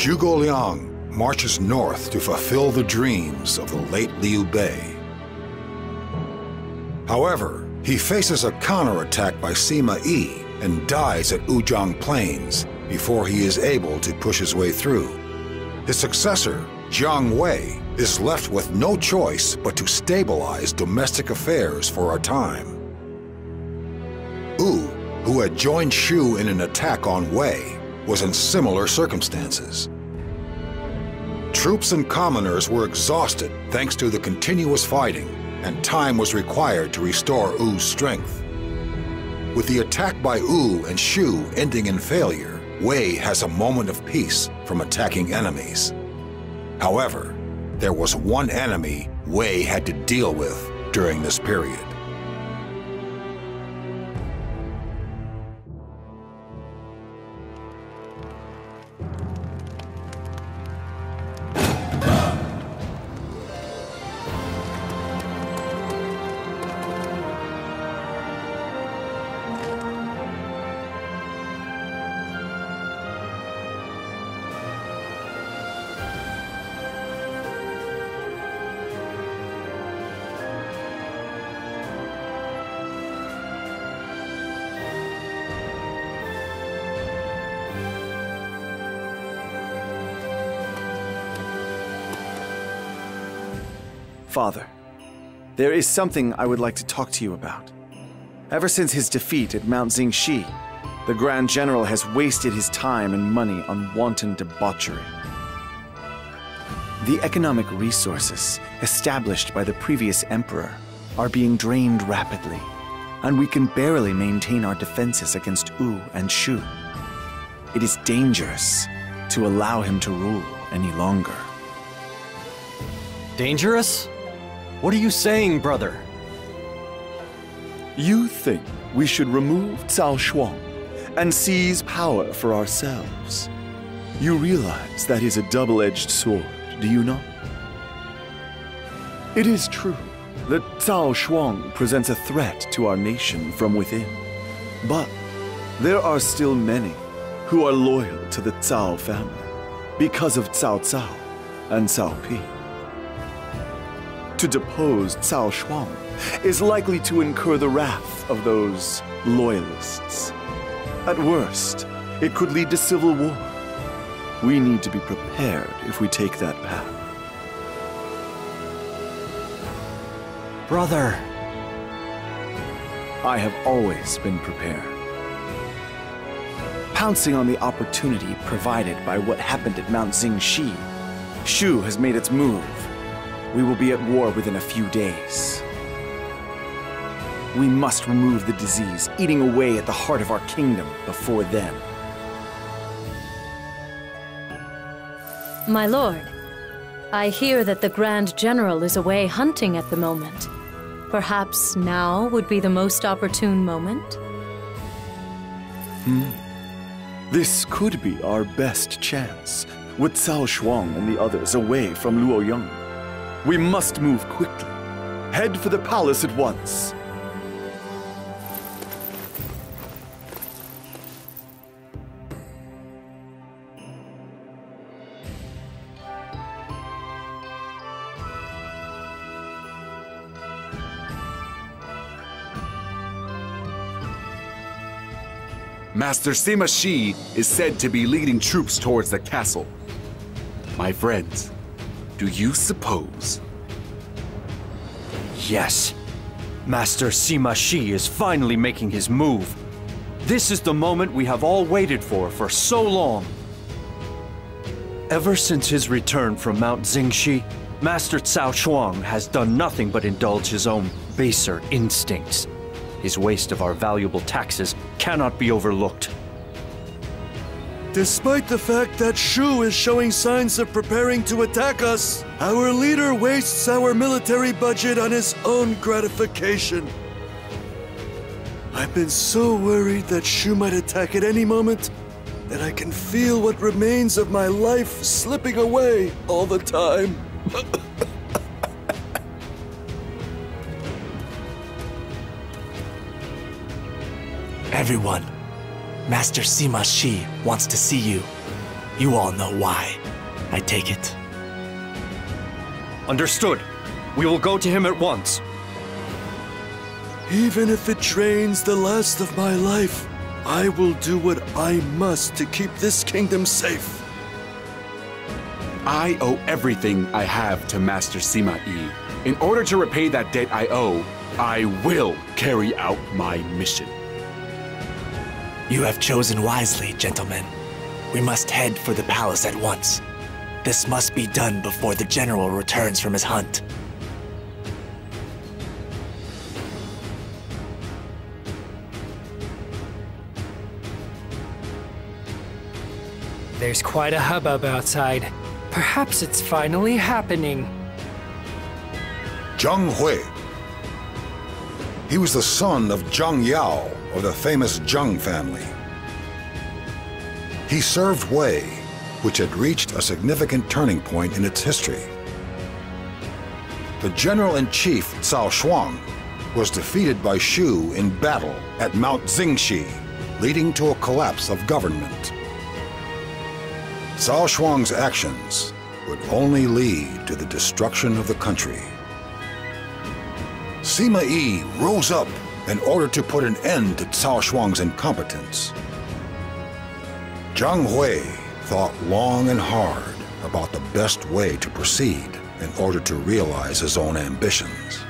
Zhuge Liang marches north to fulfill the dreams of the late Liu Bei. However, he faces a counterattack by Sima Yi and dies at Wuzhang Plains before he is able to push his way through. His successor, Zhong Hui, is left with no choice but to stabilize domestic affairs for a time. Wu, who had joined Shu in an attack on Wei, was in similar circumstances. Troops and commoners were exhausted thanks to the continuous fighting, and time was required to restore Wu's strength. With the attack by Wu and Shu ending in failure, Wei has a moment of peace from attacking enemies. However, there was one enemy Wei had to deal with during this period. Father, there is something I would like to talk to you about. Ever since his defeat at Mount Jingxi, the Grand General has wasted his time and money on wanton debauchery. The economic resources established by the previous emperor are being drained rapidly, and we can barely maintain our defenses against Wu and Shu. It is dangerous to allow him to rule any longer. Dangerous? What are you saying, brother? You think we should remove Cao Shuang and seize power for ourselves? You realize that is a double-edged sword, do you not? It is true that Cao Shuang presents a threat to our nation from within, but there are still many who are loyal to the Cao family because of Cao Cao and Cao Pi. To depose Cao Shuang is likely to incur the wrath of those loyalists. At worst, it could lead to civil war. We need to be prepared if we take that path. Brother! I have always been prepared. Pouncing on the opportunity provided by what happened at Mount Jingxi, Shu has made its move. We will be at war within a few days. We must remove the disease eating away at the heart of our kingdom before then. My lord, I hear that the Grand General is away hunting at the moment. Perhaps now would be the most opportune moment? This could be our best chance, with Cao Shuang and the others away from Luoyang. We must move quickly. Head for the palace at once. Master Sima Shi is said to be leading troops towards the castle. My friends, do you suppose? Yes. Master Sima Shi is finally making his move. This is the moment we have all waited for so long. Ever since his return from Mount Jingxi, Master Cao Shuang has done nothing but indulge his own baser instincts. His waste of our valuable taxes cannot be overlooked. Despite the fact that Shu is showing signs of preparing to attack us, our leader wastes our military budget on his own gratification. I've been so worried that Shu might attack at any moment that I can feel what remains of my life slipping away all the time. Everyone, Master Sima Shi wants to see you. You all know why, I take it. Understood. We will go to him at once. Even if it drains the last of my life, I will do what I must to keep this kingdom safe. I owe everything I have to Master Sima Yi. In order to repay that debt I owe, I will carry out my mission. You have chosen wisely, gentlemen. We must head for the palace at once. This must be done before the general returns from his hunt. There's quite a hubbub outside. Perhaps it's finally happening. Zhong Hui. He was the son of Zhang Yao of the famous Zheng family. He served Wei, which had reached a significant turning point in its history. The general-in-chief Cao Shuang was defeated by Shu in battle at Mount Zingxi, leading to a collapse of government. Cao Shuang's actions would only lead to the destruction of the country. Sima Yi rose up in order to put an end to Cao Shuang's incompetence. Zhang Hui thought long and hard about the best way to proceed in order to realize his own ambitions.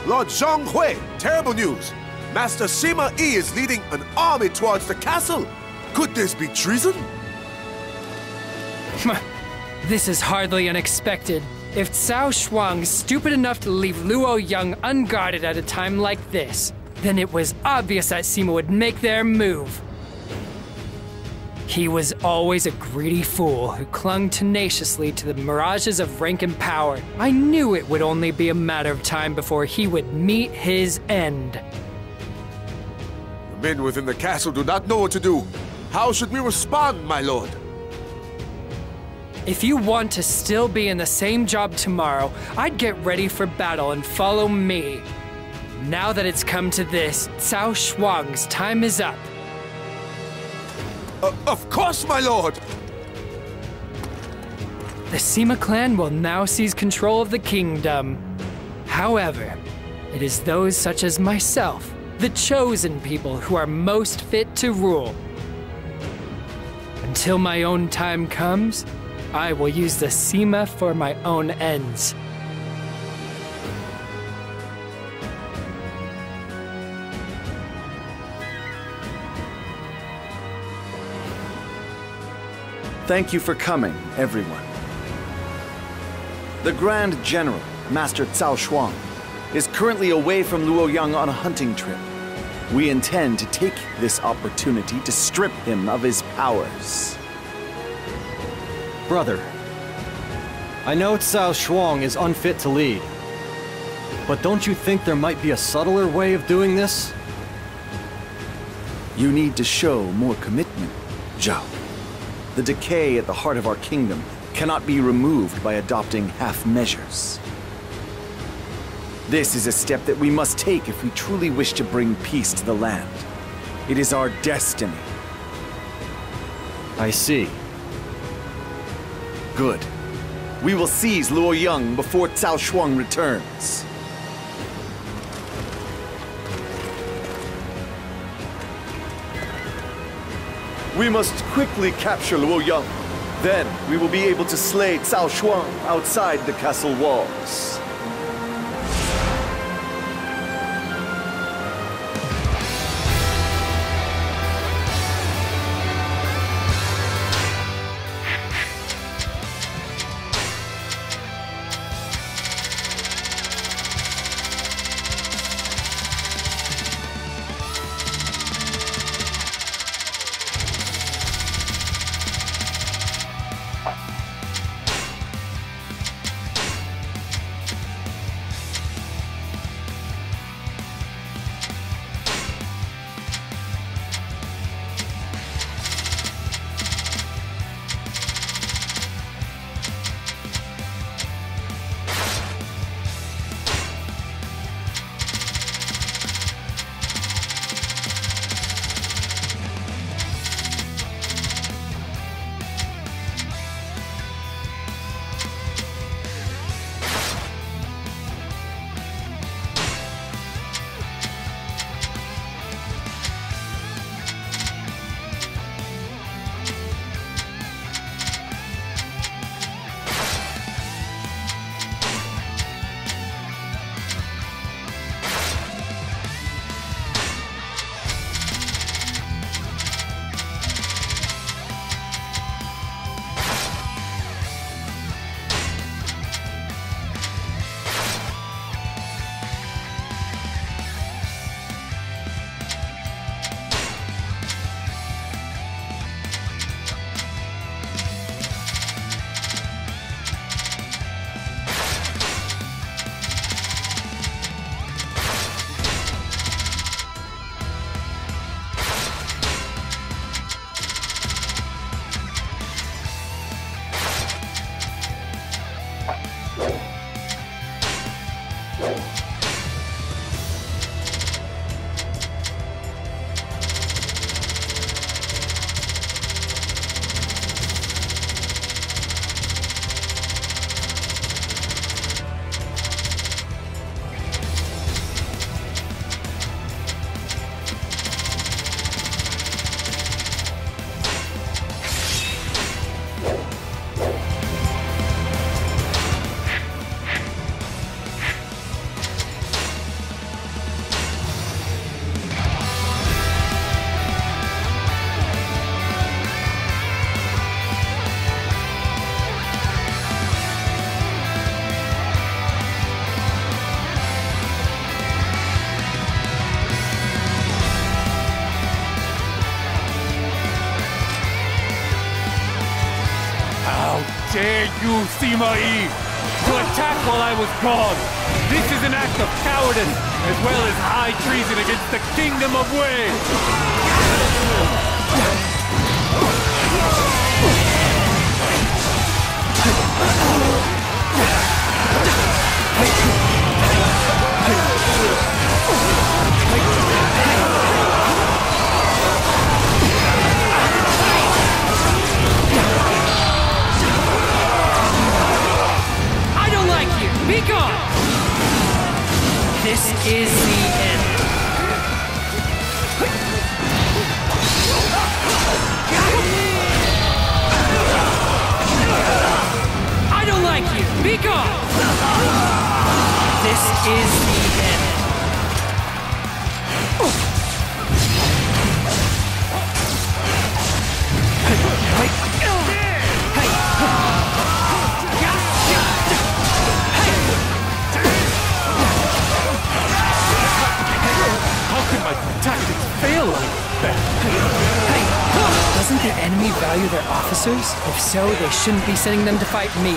Lord Zhong Hui, terrible news! Master Sima Yi is leading an army towards the castle! Could this be treason? This is hardly unexpected. If Cao Shuang's stupid enough to leave Luo Yang unguarded at a time like this, then it was obvious that Sima would make their move. He was always a greedy fool who clung tenaciously to the mirages of rank and power. I knew it would only be a matter of time before he would meet his end. The men within the castle do not know what to do. How should we respond, my lord? If you want to still be in the same job tomorrow, I'd get ready for battle and follow me. Now that it's come to this, Cao Shuang's time is up. Of course, my lord! The Sima clan will now seize control of the kingdom. However, it is those such as myself, the chosen people, who are most fit to rule. Until my own time comes, I will use the Sima for my own ends. Thank you for coming, everyone. The Grand General, Master Cao Shuang, is currently away from Luoyang on a hunting trip. We intend to take this opportunity to strip him of his powers. Brother, I know Cao Shuang is unfit to lead, but don't you think there might be a subtler way of doing this? You need to show more commitment, Zhao. The decay at the heart of our kingdom cannot be removed by adopting half measures. This is a step that we must take if we truly wish to bring peace to the land. It is our destiny. I see. Good. We will seize Luoyang before Cao Shuang returns. We must quickly capture Luoyang. Then we will be able to slay Cao Shuang outside the castle walls. Dare you, Sima Yi, to attack while I was gone? This is an act of cowardice, as well as high treason against the Kingdom of Wei! Be gone! This is the end. I don't like you! Be gone! This is the end. My tactics fail like that. Doesn't the enemy value their officers? If so, they shouldn't be sending them to fight me.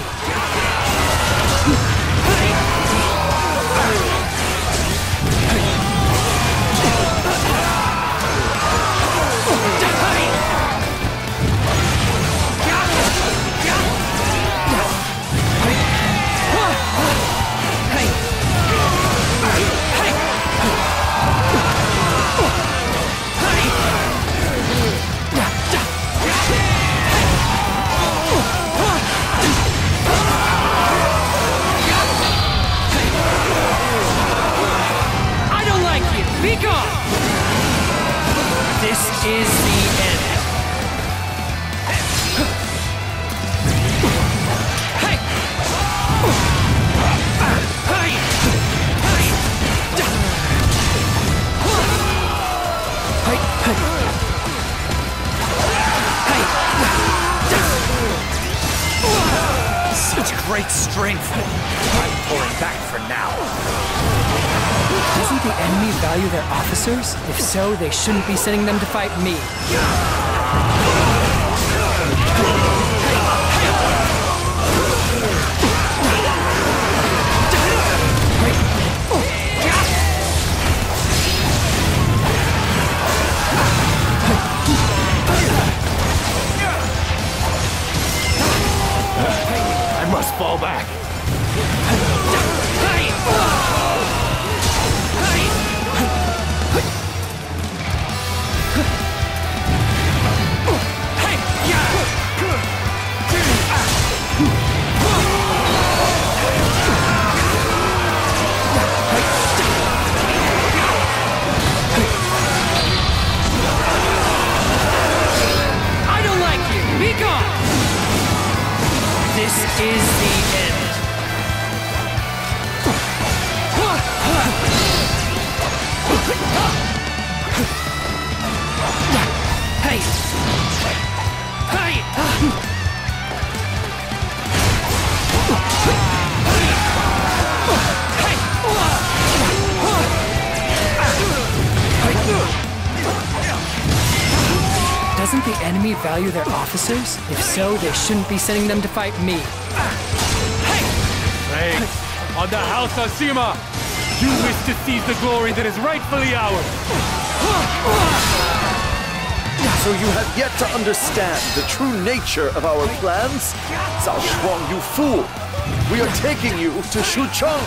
Be gone! This is the end. Hey! Such great strength. I'm pulling back for now. Doesn't the enemy value their officers? If so, they shouldn't be sending them to fight me. I must fall back. I don't like you! Be gone! This is the end. Hey! Hey! Doesn't the enemy value their officers? If so, they shouldn't be sending them to fight me. Thanks. On the House of Sima, you wish to seize the glory that is rightfully ours. So you have yet to understand the true nature of our plans? Cao Shuang, you fool! We are taking you to Shucheng!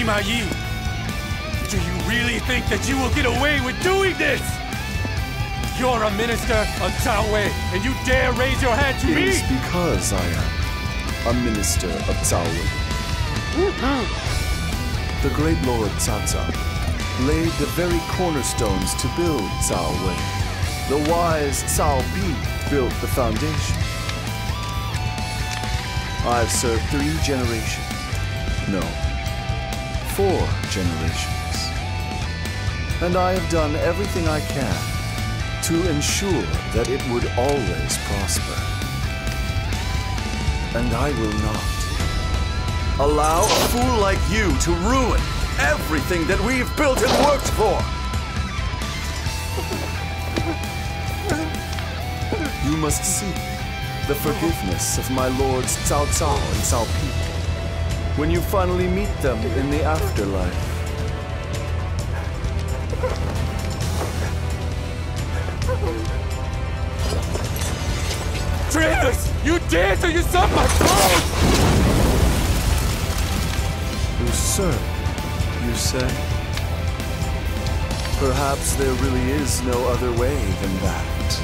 Sima Yi, do you really think that you will get away with doing this? You're a minister of Cao Wei, and you dare raise your hand to me? It is because I am a minister of Cao Wei. The great Lord Cao Cao laid the very cornerstones to build Cao Wei. The wise Cao Pi built the foundation. I've served 3 generations. No, 4 generations. And I have done everything I can to ensure that it would always prosper. And I will not allow a fool like you to ruin everything that we've built and worked for. You must seek the forgiveness of my lords Cao Cao and Cao Pi when you finally meet them in the afterlife. Traitors! You dare to usurp my throne! Usurp, you say? Perhaps there really is no other way than that.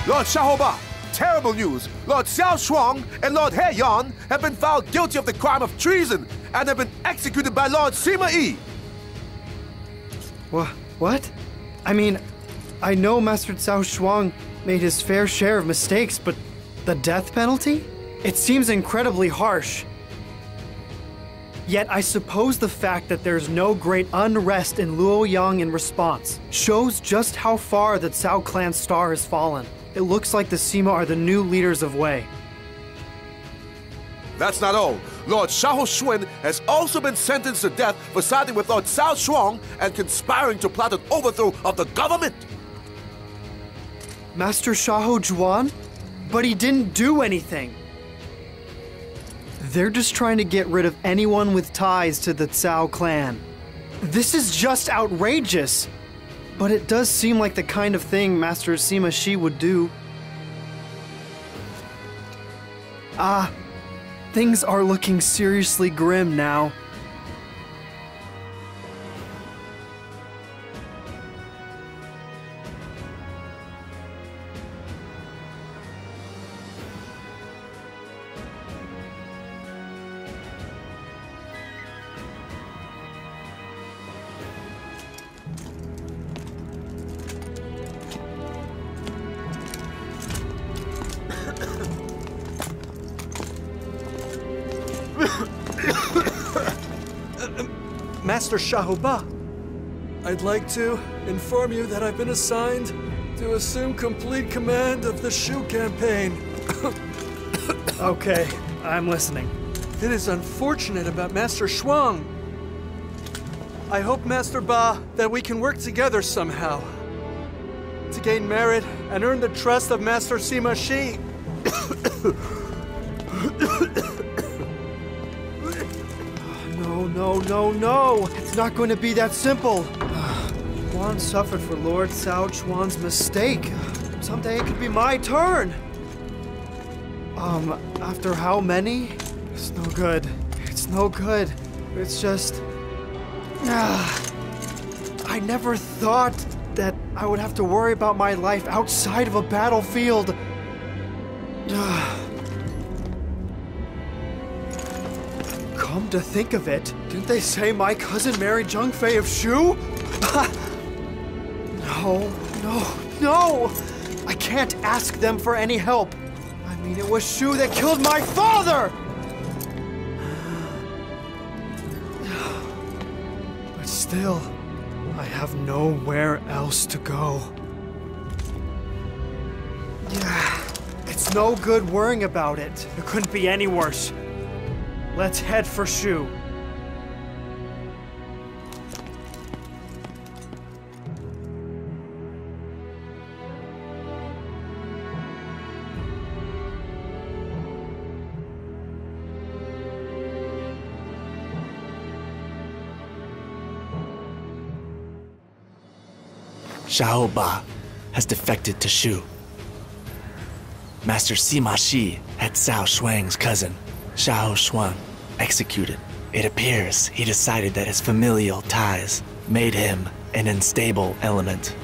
Lord Shaoba, terrible news! Lord Xiao Shuang and Lord He Yan have been found guilty of the crime of treason and have been executed by Lord Sima Yi. What? I mean, I know Master Cao Shuang made his fair share of mistakes, but the death penalty? It seems incredibly harsh. Yet I suppose the fact that there's no great unrest in Luoyang in response shows just how far the Cao clan's star has fallen. It looks like the Sima are the new leaders of Wei. That's not all. Lord Xiao Xuan has also been sentenced to death for siding with Lord Cao Shuang and conspiring to plot an overthrow of the government. Master Xiahou Juan? But he didn't do anything. They're just trying to get rid of anyone with ties to the Cao clan. This is just outrageous. But it does seem like the kind of thing Master Sima Shi would do. Things are looking seriously grim now. Master Shaoba, I'd like to inform you that I've been assigned to assume complete command of the Shu campaign. Okay, I'm listening. It is unfortunate about Master Shuang. I hope, Master Ba, that we can work together somehow to gain merit and earn the trust of Master Sima Shi. No. It's not going to be that simple. Juan suffered for Lord Cao Chuan's mistake. Someday it could be my turn. After how many? It's no good. It's no good. It's just... I never thought that I would have to worry about my life outside of a battlefield. Come to think of it, didn't they say my cousin married Zhong Fei of Shu? No! I can't ask them for any help. I mean, it was Shu that killed my father! But still, I have nowhere else to go. It's no good worrying about it. It couldn't be any worse. Let's head for Shu. Xiahou Ba has defected to Shu. Master Sima Shi had Cao Shuang's cousin, Xiahou Shuang, executed. It appears he decided that his familial ties made him an unstable element.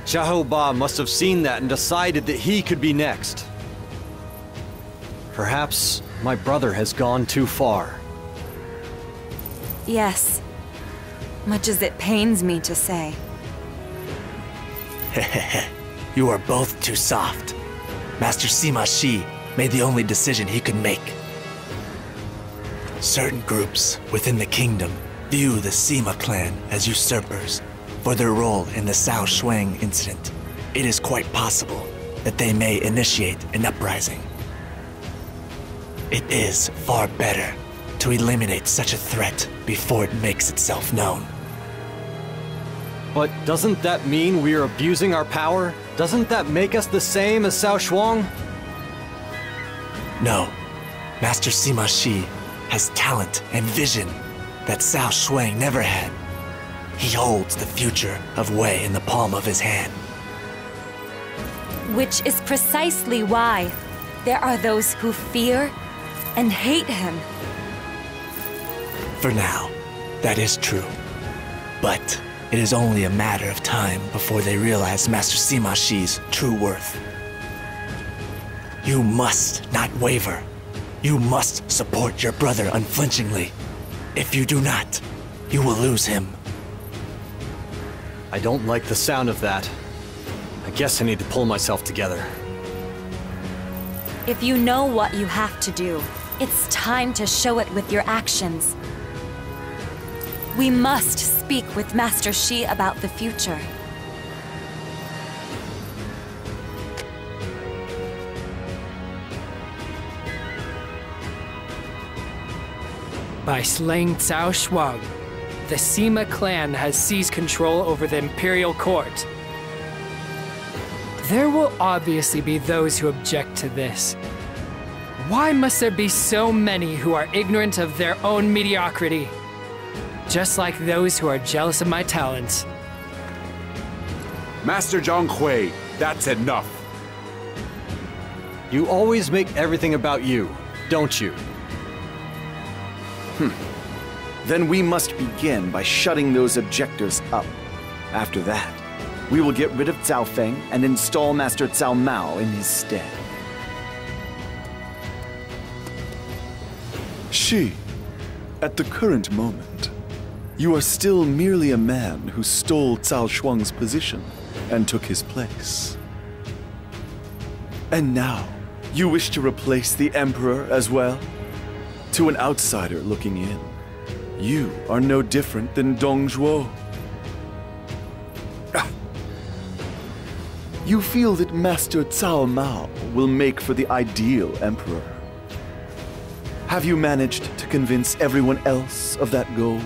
Xiahou Ba must have seen that and decided that he could be next. Perhaps my brother has gone too far. Yes. Much as it pains me to say. You are both too soft. Master Sima Shi made the only decision he could make. Certain groups within the kingdom view the Sima clan as usurpers for their role in the Cao Shuang incident. It is quite possible that they may initiate an uprising. It is far better to eliminate such a threat before it makes itself known. But doesn't that mean we are abusing our power? Doesn't that make us the same as Cao Shuang? No. Master Sima Shi has talent and vision that Cao Shuang never had. He holds the future of Wei in the palm of his hand. Which is precisely why there are those who fear and hate him. For now, that is true. But it is only a matter of time before they realize Master Sima Shi's true worth. You must not waver. You must support your brother unflinchingly. If you do not, you will lose him. I don't like the sound of that. I guess I need to pull myself together. If you know what you have to do, it's time to show it with your actions. We must speak with Master Shi about the future. By slaying Cao Shuang, the Sima clan has seized control over the Imperial Court. There will obviously be those who object to this. Why must there be so many who are ignorant of their own mediocrity? Just like those who are jealous of my talents. Master Zhong Hui, that's enough. You always make everything about you, don't you? Then we must begin by shutting those objectors up. After that, we will get rid of Cao Feng and install Master Cao Mao in his stead. Shi, at the current moment, you are still merely a man who stole Cao Shuang's position and took his place. And now, you wish to replace the Emperor as well? To an outsider looking in, you are no different than Dong Zhuo. You feel that Master Cao Mao will make for the ideal Emperor. Have you managed to convince everyone else of that goal?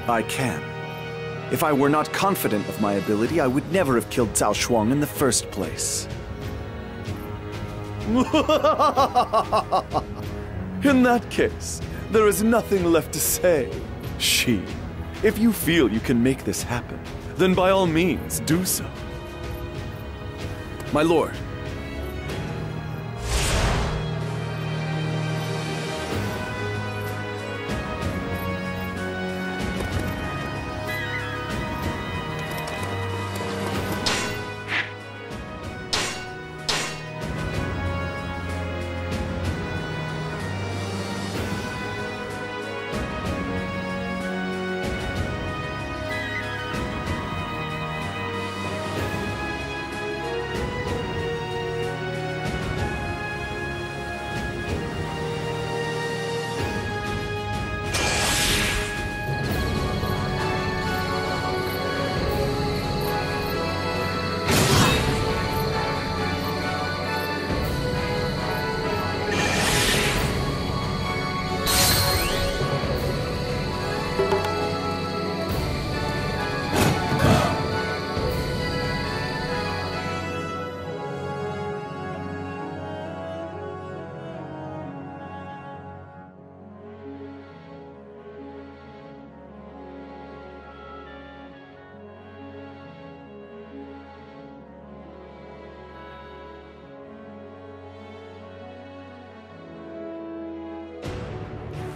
I can. If I were not confident of my ability, I would never have killed Cao Shuang in the first place. In that case, there is nothing left to say. Shi, if you feel you can make this happen, then by all means do so. My lord.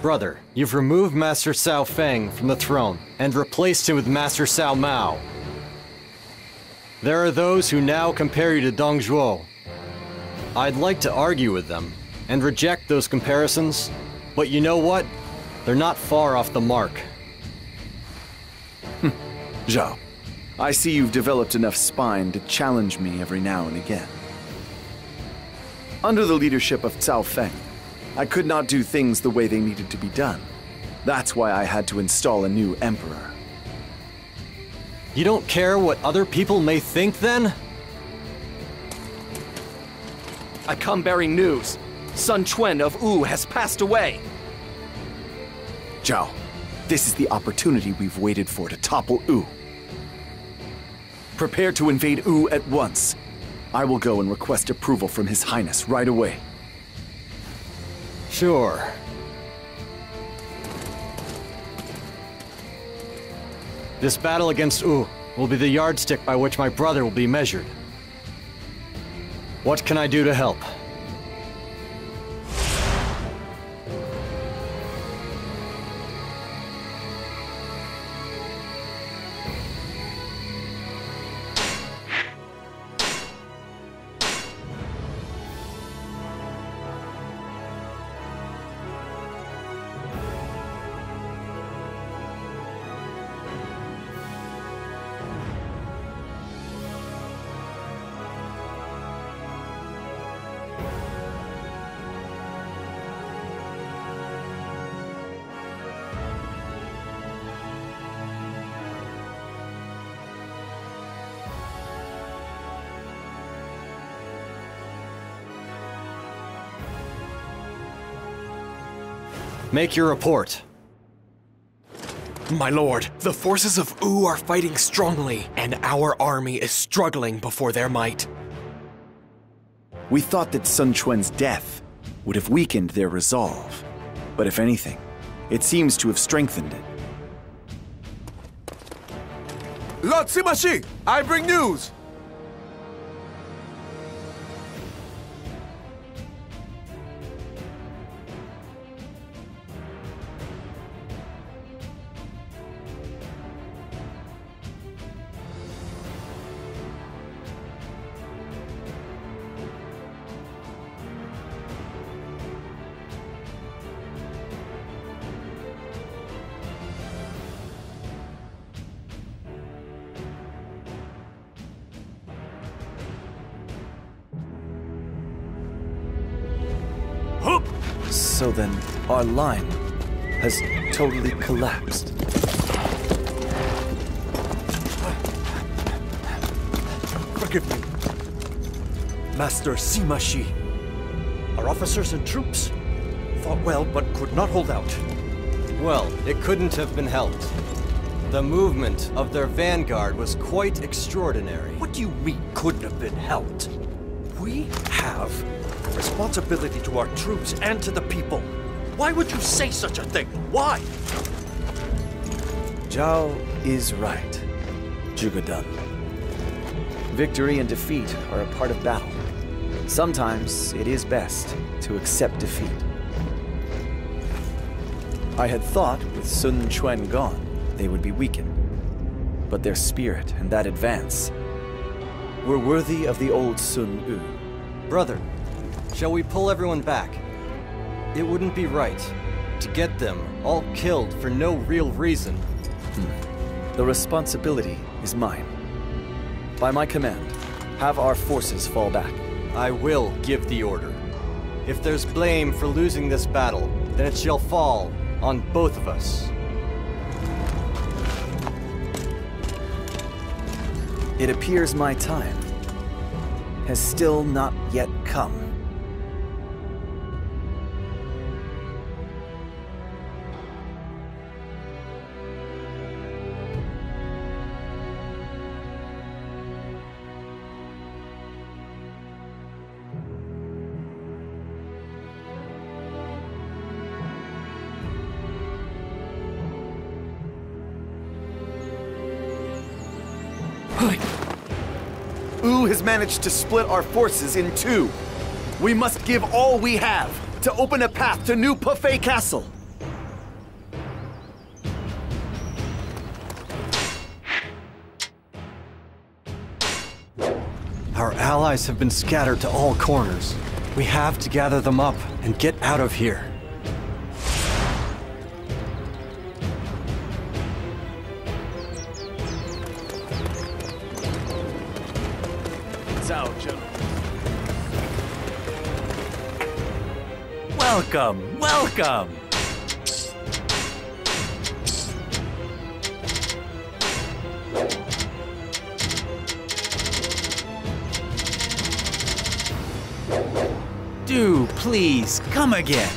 Brother, you've removed Master Cao Feng from the throne and replaced him with Master Cao Mao. There are those who now compare you to Dong Zhuo. I'd like to argue with them and reject those comparisons, but you know what? They're not far off the mark. Zhao, I see you've developed enough spine to challenge me every now and again. Under the leadership of Cao Feng, I could not do things the way they needed to be done. That's why I had to install a new emperor. You don't care what other people may think, then? I come bearing news. Sun Quan of Wu has passed away. Zhao, this is the opportunity we've waited for to topple Wu. Prepare to invade Wu at once. I will go and request approval from His Highness right away. Sure. This battle against Wu will be the yardstick by which my brother will be measured. What can I do to help? Make your report. My lord, the forces of Wu are fighting strongly, and our army is struggling before their might. We thought that Sun Quan's death would have weakened their resolve, but if anything, it seems to have strengthened it. Lord Sima Shi, I bring news! So then, our line has totally collapsed. Forgive me, Master Sima Shi. Our officers and troops fought well but could not hold out. Well, it couldn't have been helped. The movement of their vanguard was quite extraordinary. What do you mean, couldn't have been helped? We have responsibility to our troops and to the people. Why would you say such a thing? Why? Zhao is right, Zhuge. Victory and defeat are a part of battle. Sometimes it is best to accept defeat. I had thought with Sun Quan gone, they would be weakened. But their spirit and that advance were worthy of the old Sun Wu. Brother, shall we pull everyone back? It wouldn't be right to get them all killed for no real reason. The responsibility is mine. By my command, have our forces fall back. I will give the order. If there's blame for losing this battle, then it shall fall on both of us. It appears my time has still not yet come. Wu has managed to split our forces in two. We must give all we have to open a path to New Pefei Castle. allies have been scattered to all corners. We have to gather them up and get out of here. Welcome, welcome! Do please come again.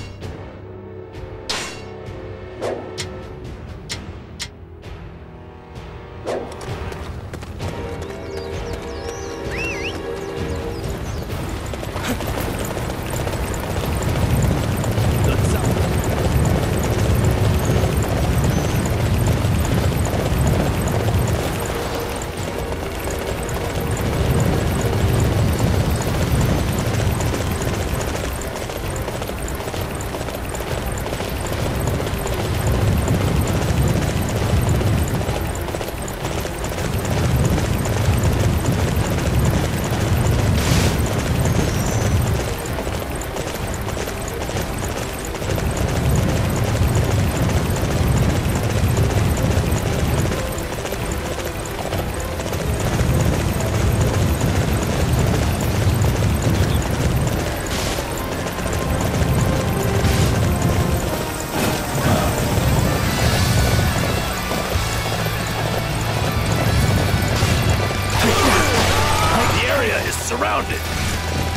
Surrounded!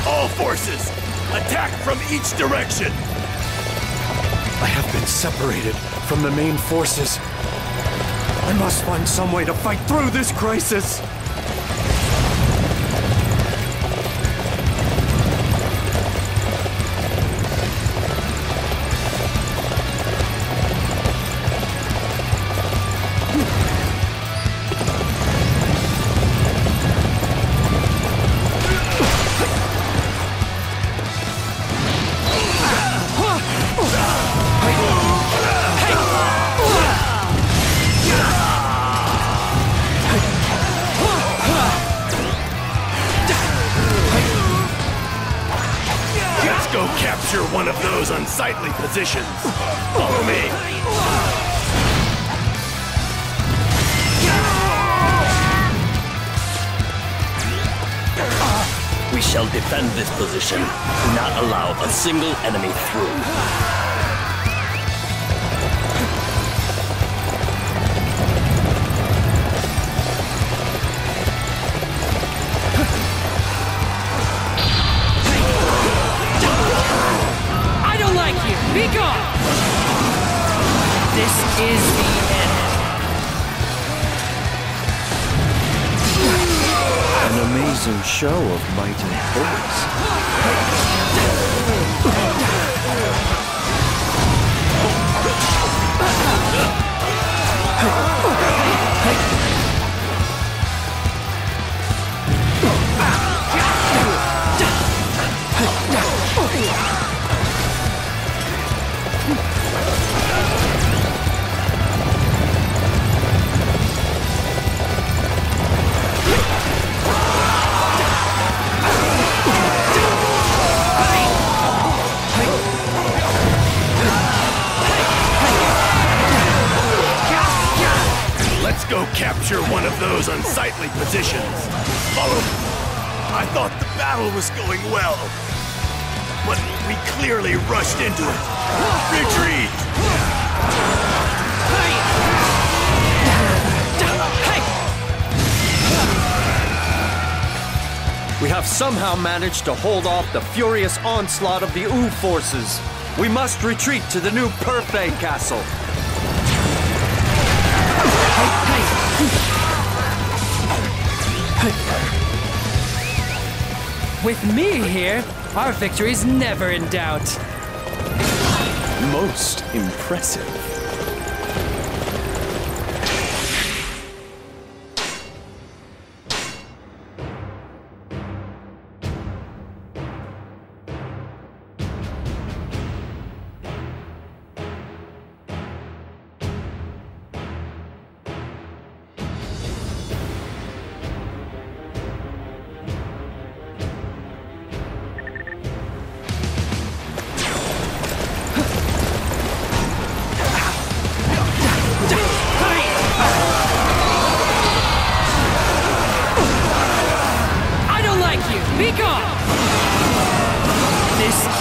All forces, attack from each direction! I have been separated from the main forces. I must find some way to fight through this crisis! Go capture one of those unsightly positions. Follow me. We shall defend this position. Do not allow a single enemy through. Be gone! This is the end. An amazing show of might and force. Let's go capture one of those unsightly positions. Follow me. I thought the battle was going well, but we clearly rushed into it. Retreat! We have somehow managed to hold off the furious onslaught of the Wu forces. We must retreat to the new Perfei Castle. With me here, our victory's never in doubt. Most impressive.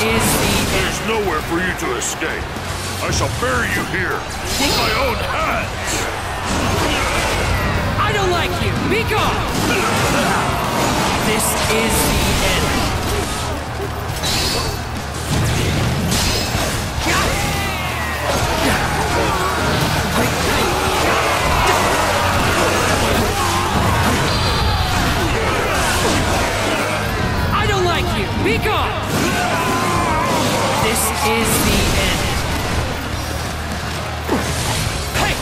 is the end. There's nowhere for you to escape. I shall bury you here with my own hands. I don't like you. Be gone. This is the end. I don't like you. Be gone. This is the end. Hey!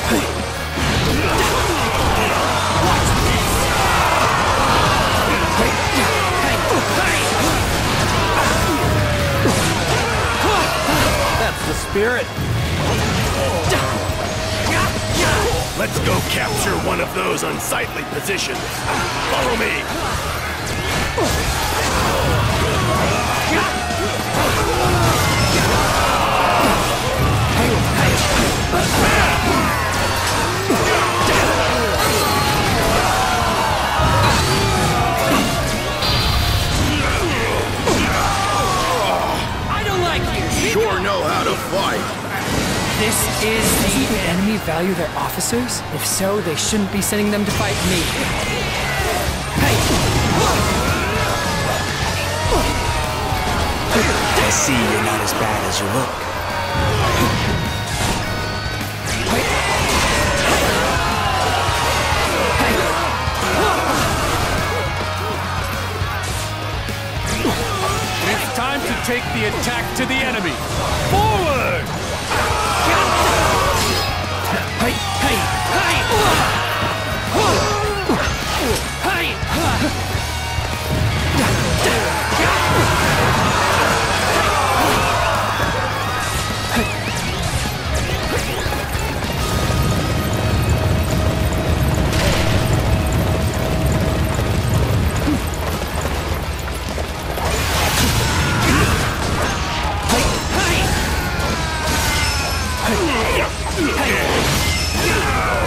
Hey! Watch this! Hey! Hey! That's the spirit. Let's go capture one of those unsightly positions. Follow me. I don't like you. Sure know how to fight. This is Doesn't the enemy value their officers? If so, they shouldn't be sending them to fight me. Hey! I see you're not as bad as you look. It's time to take the attack to the enemy. Forward! Hey! Hey! Hey! Hey!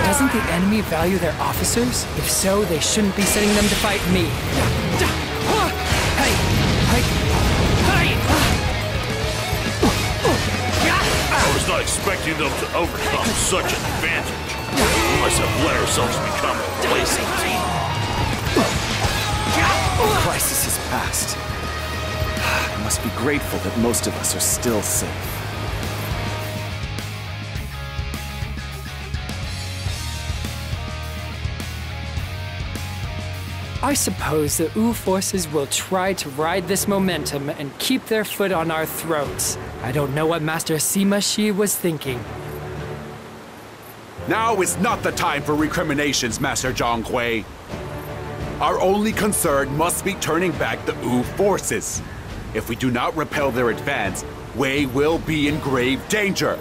Doesn't the enemy value their officers? If so, they shouldn't be sending them to fight me. Hey! Hey! Hey! I was not expecting them to overcome such an advantage. We must have let ourselves become complacent. The crisis has passed. I must be grateful that most of us are still safe. I suppose the Wu forces will try to ride this momentum and keep their foot on our throats. I don't know what Master Sima Shi was thinking. Now is not the time for recriminations, Master Zhong Hui. Our only concern must be turning back the Wu forces. If we do not repel their advance, Wei will be in grave danger.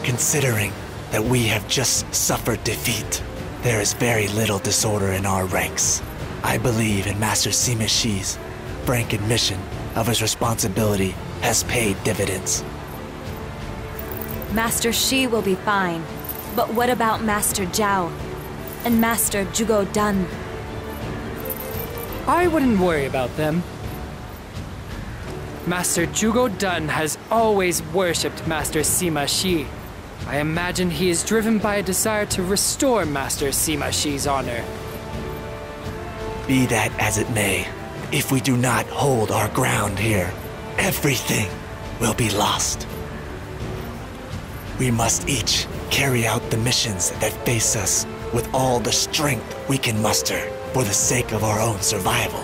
Considering that we have just suffered defeat, there is very little disorder in our ranks. I believe in Master Sima Shi's frank admission of his responsibility has paid dividends. Master Shi will be fine. But what about Master Zhao and Master Zhugo Dan? I wouldn't worry about them. Master Zhugo Dan has always worshipped Master Sima Shi. I imagine he is driven by a desire to restore Master Sima Shi's honor. Be that as it may, if we do not hold our ground here, everything will be lost. We must each carry out the missions that face us with all the strength we can muster for the sake of our own survival.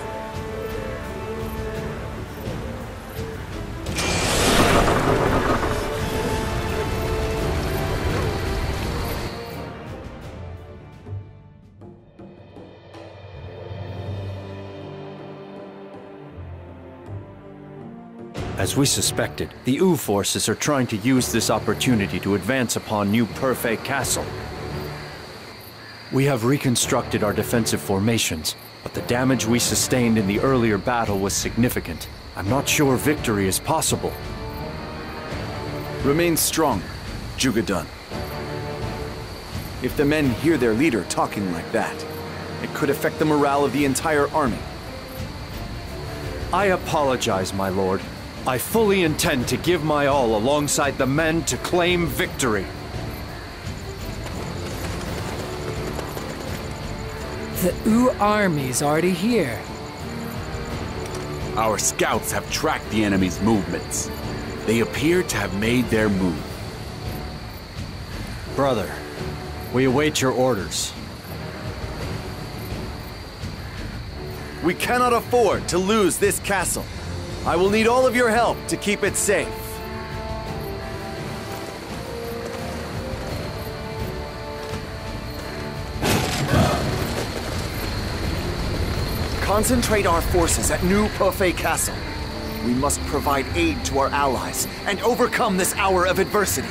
As we suspected, the Wu forces are trying to use this opportunity to advance upon New Perfei Castle. We have reconstructed our defensive formations, but the damage we sustained in the earlier battle was significant. I'm not sure victory is possible. Remain strong, Zhuge Dan. If the men hear their leader talking like that, it could affect the morale of the entire army. I apologize, my lord. I fully intend to give my all alongside the men to claim victory. The Wu army's already here. Our scouts have tracked the enemy's movements. They appear to have made their move. Brother, we await your orders. We cannot afford to lose this castle. I will need all of your help to keep it safe. Concentrate our forces at New Perfet Castle. We must provide aid to our allies and overcome this hour of adversity.